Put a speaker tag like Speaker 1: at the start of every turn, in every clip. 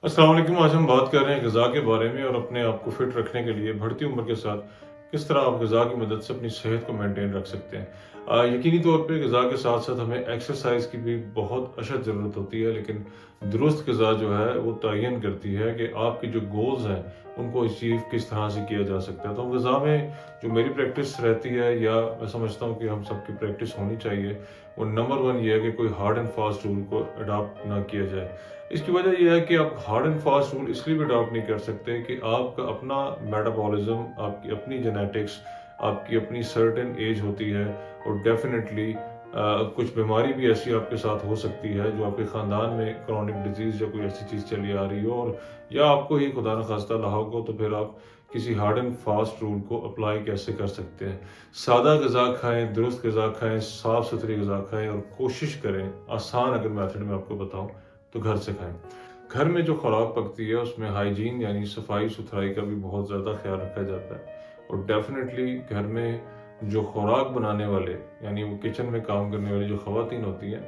Speaker 1: अस्सलाम वालेकुम। आज हम बात कर रहे हैं ग़िज़ा के बारे में और अपने आप को फ़िट रखने के लिए बढ़ती उम्र के साथ किस तरह आप ग़िज़ा की मदद से अपनी सेहत को मेंटेन रख सकते हैं। यकीनी तौर पे ग़िज़ा के साथ-साथ हमें एक्सरसाइज़ की भी बहुत अशद ज़रूरत होती है, लेकिन दुरुस्त ग़िज़ा जो है वो तयन करती है कि आपके जो गोल्स हैं उनको अचीव किस तरह से किया जा सकता है। तो ग़िज़ा में जो मेरी प्रैक्टिस रहती है या मैं समझता हूँ कि हम सबकी प्रैक्टिस होनी चाहिए, वो नंबर 1 ये है कि कोई हार्ड एंड फास्ट रूल को अडॉप्ट ना किया जाए। इसकी वजह ये है कि आप हार्ड एंड फास्ट रूल इसलिए भी अडॉप्ट नहीं कर सकते कि आपका अपना मेटाबॉलिज्म, आपकी अपनी जेनेटिक्स, आपकी अपनी सर्टेन एज होती है और डेफिनेटली कुछ बीमारी भी ऐसी आपके साथ हो सकती है जो आपके ख़ानदान में क्रॉनिक डिजीज़ या कोई ऐसी चीज़ चली आ रही हो, और या आपको ही खुदा न खास्ता लाहुक हो, तो फिर आप किसी हार्ड एंड फास्ट रूल को अप्लाई कैसे कर सकते हैं। सादा ग़िज़ा खाएँ, दुरुस्त ग़िज़ा खाएँ, साफ़ सुथरी ग़िज़ा खाएँ और कोशिश करें, आसान अगर मेथड मैं आपको बताऊँ तो घर से खाएँ। घर में जो खुराक पकती है उसमें हाइजीन यानी सफाई-सुथराई का भी बहुत ज़्यादा ख़्याल रखा जाता है, और डेफ़िनेटली घर में जो खुराक बनाने वाले यानी वो किचन में काम करने वाली जो ख़वातीन होती हैं,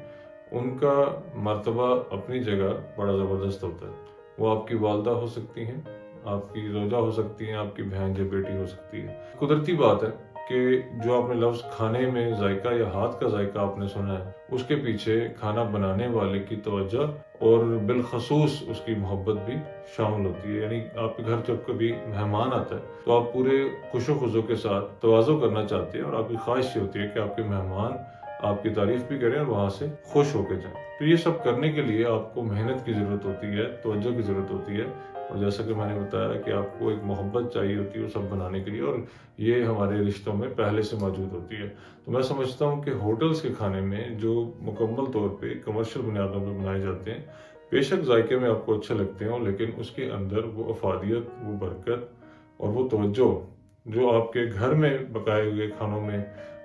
Speaker 1: उनका मर्तबा अपनी जगह बड़ा ज़बरदस्त होता है। वो आपकी वालिदा हो सकती हैं, आपकी ज़ौजा हो सकती हैं, आपकी बहन या बेटी हो सकती है। कुदरती बात है कि जो आपने लफ्ज़ खाने में जायका या हाथ का जायका आपने सुना है, उसके पीछे खाना बनाने वाले की तवज्जो और बिलख़ुसूस उसकी मोहब्बत भी शामिल होती है। यानी आपके घर जब कभी मेहमान आता है तो आप पूरे खुशो-खुज़ो के साथ तवाज़ो करना चाहते हैं और आपकी ख़्वाहिश ये होती है कि आपके मेहमान आपकी तारीफ़ भी करें और वहाँ से खुश होके जाएँ। तो ये सब करने के लिए आपको मेहनत की ज़रूरत होती है, तवज्जो की ज़रूरत होती है, और जैसा कि मैंने बताया कि आपको एक मोहब्बत चाहिए होती है वो सब बनाने के लिए, और ये हमारे रिश्तों में पहले से मौजूद होती है। तो मैं समझता हूँ कि होटल्स के खाने में जो मुकम्मल तौर पे कमर्शियल बुनियादों पे बनाए जाते हैं, बेशक ज़ायके में आपको अच्छे लगते हों, लेकिन उसके अंदर वो अफ़ादियत, वो बरकत और वो तवज्जो जो आपके घर में पकाए हुए खानों में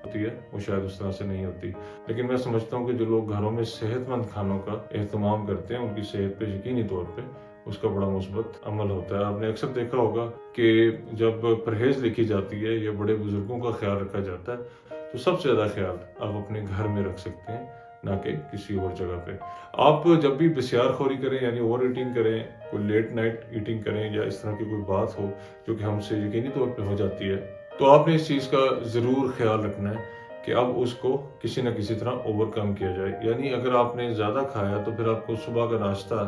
Speaker 1: होती है, वो शायद उस तरह से नहीं होती। लेकिन मैं समझता हूँ कि जो लोग घरों में सेहतमंद खानों का एहतमाम करते हैं, उनकी सेहत पे यकीनी तौर पे उसका बड़ा मुस्बत अमल होता है। आपने अक्सर देखा होगा कि जब परहेज़ लिखी जाती है या बड़े बुज़ुर्गों का ख़्याल रखा जाता है, तो सबसे ज़्यादा ख़्याल आप अपने घर में रख सकते हैं, ना कि किसी और जगह पे। आप जब भी बसियारखोरी करें यानी ओवर ईटिंग करें, कोई लेट नाइट ईटिंग करें या इस तरह की कोई बात हो जो कि हमसे यकीनी तौर पे हो जाती है, तो आपने इस चीज़ का ज़रूर ख़्याल रखना है कि अब उसको किसी न किसी तरह ओवरकम किया जाए। यानी अगर आपने ज़्यादा खाया तो फिर आपको सुबह का नाश्ता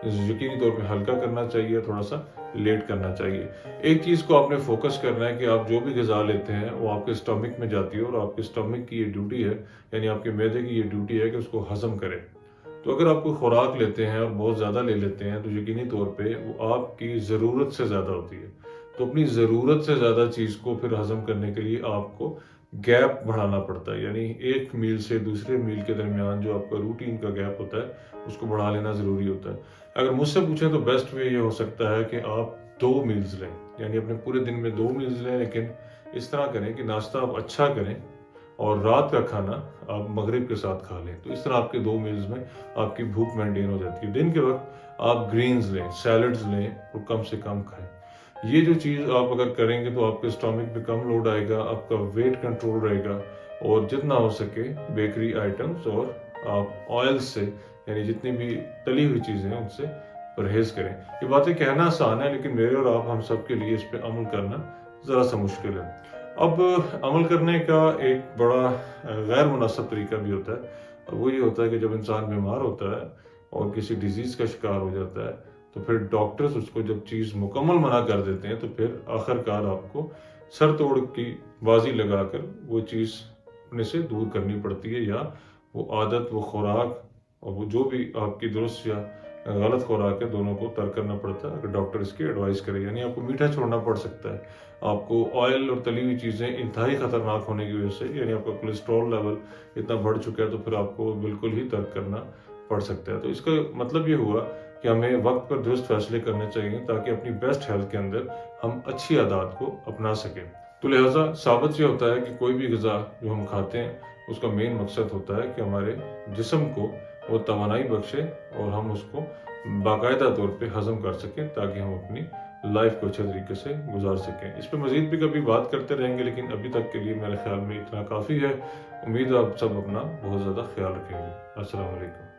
Speaker 1: यकीनी तौर पे हल्का करना चाहिए, थोड़ा-सा लेट करना चाहिए। एक चीज़ को आपने फ़ोकस करना है कि आप जो भी ग़िज़ा लेते हैं वो आपके स्टमक में जाती है, और आपके स्टमक की ये ड्यूटी है, यानी आपके मैदे की ये ड्यूटी है कि उसको हज़म करे। तो अगर आप कोई खुराक लेते हैं और बहुत ज़्यादा ले लेते हैं तो यकीनी तौर पे वो आपकी ज़रूरत से ज़्यादा होती है। तो अपनी ज़रूरत से ज़्यादा चीज़ को फिर हज़म करने के लिए आपको गैप बढ़ाना पड़ता है, यानी एक मील से दूसरे मील के दरमियान जो आपका रूटीन का गैप होता है उसको बढ़ा लेना ज़रूरी होता है। अगर मुझसे पूछें तो बेस्ट वे ये हो सकता है कि आप 2 मील्स लें, यानी अपने पूरे दिन में 2 मील्स लें, लेकिन इस तरह करें कि नाश्ता आप अच्छा करें और रात का खाना आप मगरिब के साथ खा लें। तो इस तरह आपके 2 मील्स में आपकी भूख मेंटेन हो जाती है। दिन के वक़्त आप ग्रीन्स लें, सैलड्स लें और कम से कम खाएँ। ये जो चीज़ आप अगर करेंगे तो आपके स्टमक पे कम लोड आएगा, आपका वेट कंट्रोल रहेगा, और जितना हो सके बेकरी आइटम्स और आप ऑयल से यानी जितनी भी तली हुई चीज़ें हैं उनसे परहेज़ करें। ये बातें कहना आसान है, लेकिन मेरे और आप हम सब के लिए इस पे अमल करना ज़रा-सा मुश्किल है। अब अमल करने का एक बड़ा गैर मुनासिब तरीका भी होता है। वो ये होता है कि जब इंसान बीमार होता है और किसी डिज़ीज़ का शिकार हो जाता है, तो फिर डॉक्टर्स उसको जब चीज़ मुकम्मल मना कर देते हैं, तो फिर आखिरकार आपको सर तोड़ की बाज़ी लगाकर वो चीज़ अपने से दूर करनी पड़ती है, या वो आदत, वो खुराक और वो जो भी आपकी दुरुस्त या गलत खुराक है, दोनों को तर्क करना पड़ता है अगर डॉक्टर इसकी एडवाइस करे। यानी आपको मीठा छोड़ना पड़ सकता है, आपको ऑयल और तली हुई चीज़ें इंतहाई ख़तरनाक होने की वजह से, यानी आपका कोलेस्ट्रॉल लेवल इतना बढ़ चुका है तो फिर आपको बिल्कुल ही तर्क करना पड़ सकता है। तो इसका मतलब ये हुआ कि हमें वक्त पर दुरुस्त फैसले करने चाहिए ताकि अपनी बेस्ट हेल्थ के अंदर हम अच्छी आदत को अपना सकें। तो लिहाजा साबित ये होता है कि कोई भी ग़िज़ा जो हम खाते हैं उसका मेन मकसद होता है कि हमारे जिस्म को वो तवानाई बख्शे और हम उसको बाकायदा तौर पे हज़म कर सकें, ताकि हम अपनी लाइफ को अच्छे तरीके से गुजार सकें। इस पे मज़ीद भी कभी बात करते रहेंगे, लेकिन अभी तक के लिए मेरे ख़्याल में इतना काफ़ी है। उम्मीद है आप सब अपना बहुत ज़्यादा ख़्याल रखेंगे। अस्सलाम वालेकुम।